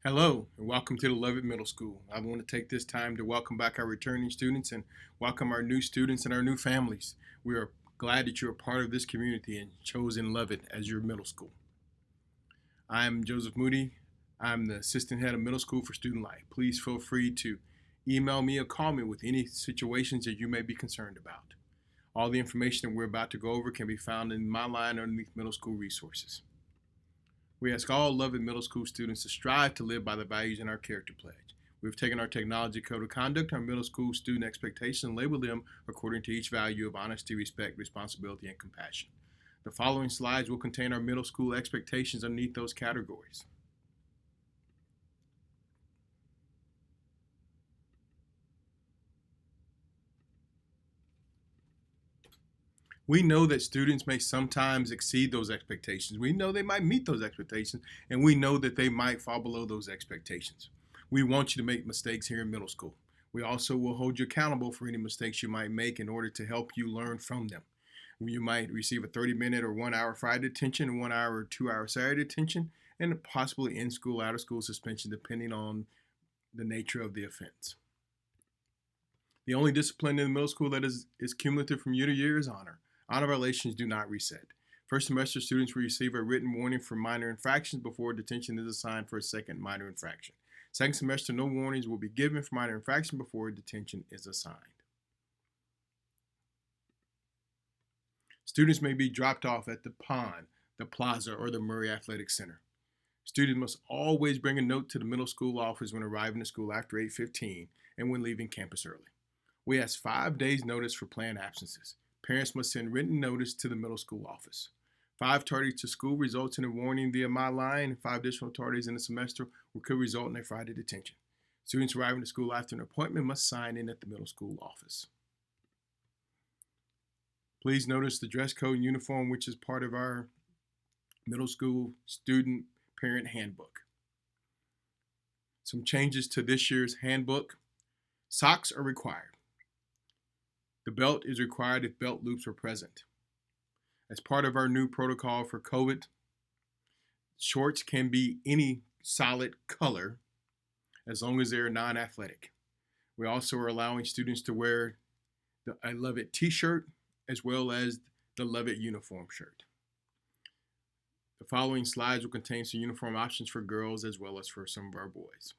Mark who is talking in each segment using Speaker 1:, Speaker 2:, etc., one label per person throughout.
Speaker 1: Hello and welcome to the Lovett Middle School. I want to take this time to welcome back our returning students and welcome our new students and our new families. We are glad that you're a part of this community and chosen Lovett as your middle school. I'm Joseph Moody. I'm the assistant head of middle school for student life. Please feel free to email me or call me with any situations that you may be concerned about. All the information that we're about to go over can be found in my line underneath middle school resources. We ask all Lovett Middle School students to strive to live by the values in our character pledge. We've taken our technology code of conduct, our middle school student expectations, and labeled them according to each value of honesty, respect, responsibility, and compassion. The following slides will contain our middle school expectations underneath those categories. We know that students may sometimes exceed those expectations. We know they might meet those expectations, and we know that they might fall below those expectations. We want you to make mistakes here in middle school. We also will hold you accountable for any mistakes you might make in order to help you learn from them. You might receive a 30-minute or 1-hour Friday detention, and 1 hour or 2-hour Saturday detention, and possibly in-school, out-of-school suspension depending on the nature of the offense. The only discipline in the middle school that is cumulative from year to year is honor. Honor violations do not reset. First semester students will receive a written warning for minor infractions before detention is assigned for a second minor infraction. Second semester, no warnings will be given for minor infraction before detention is assigned. Students may be dropped off at the pond, the plaza, or the Murray Athletic Center. Students must always bring a note to the middle school office when arriving to school after 8:15 and when leaving campus early. We ask 5 days notice for planned absences. Parents must send written notice to the middle school office. 5 tardies to school results in a warning via my line, and 5 additional tardies in the semester could result in a Friday detention. Students arriving to school after an appointment must sign in at the middle school office. Please notice the dress code and uniform, which is part of our middle school student parent handbook. Some changes to this year's handbook. Socks are required. The belt is required if belt loops are present. As part of our new protocol for COVID, shorts can be any solid color as long as they're non-athletic. We also are allowing students to wear the I Love It t-shirt as well as the Love It uniform shirt. The following slides will contain some uniform options for girls as well as for some of our boys.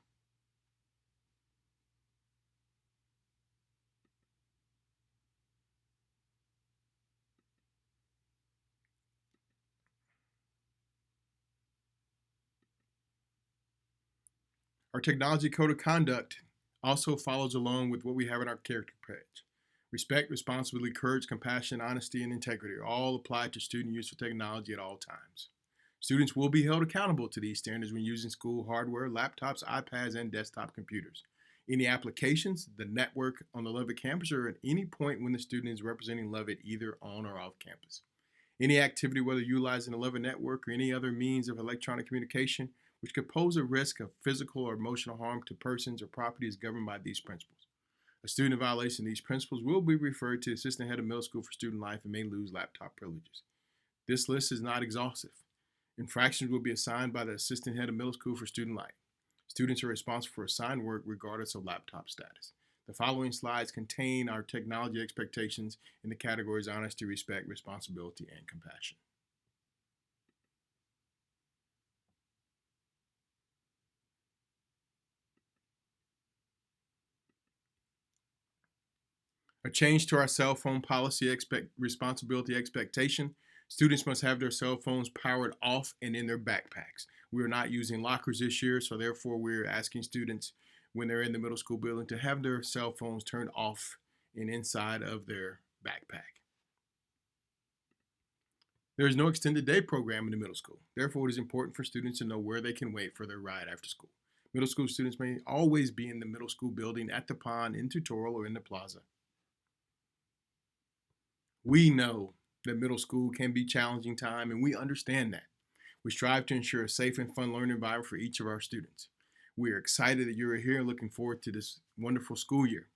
Speaker 1: Our technology code of conduct also follows along with what we have in our character pledge. Respect, responsibility, courage, compassion, honesty, and integrity are all applied to student use of technology at all times. Students will be held accountable to these standards when using school hardware, laptops, iPads, and desktop computers. Any applications, the network on the Lovett campus, or at any point when the student is representing Lovett either on or off campus. Any activity, whether utilizing the Lovett network or any other means of electronic communication, which could pose a risk of physical or emotional harm to persons or property is governed by these principles. A student in violation of these principles will be referred to the assistant head of middle school for student life and may lose laptop privileges. This list is not exhaustive. Infractions will be assigned by the assistant head of middle school for student life. Students are responsible for assigned work regardless of laptop status. The following slides contain our technology expectations in the categories honesty, respect, responsibility, and compassion. A change to our cell phone policy responsibility expectation. Students must have their cell phones powered off and in their backpacks. We are not using lockers this year, so therefore we're asking students when they're in the middle school building to have their cell phones turned off and inside of their backpack. There is no extended day program in the middle school. Therefore, it is important for students to know where they can wait for their ride after school. Middle school students may always be in the middle school building, at the pond, in tutorial, or in the plaza. We know that middle school can be a challenging time, and we understand that. We strive to ensure a safe and fun learning environment for each of our students. We are excited that you are here and looking forward to this wonderful school year.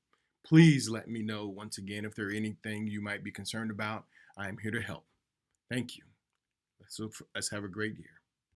Speaker 1: Please let me know once again if there are anything you might be concerned about. I am here to help. Thank you. Let's have a great year.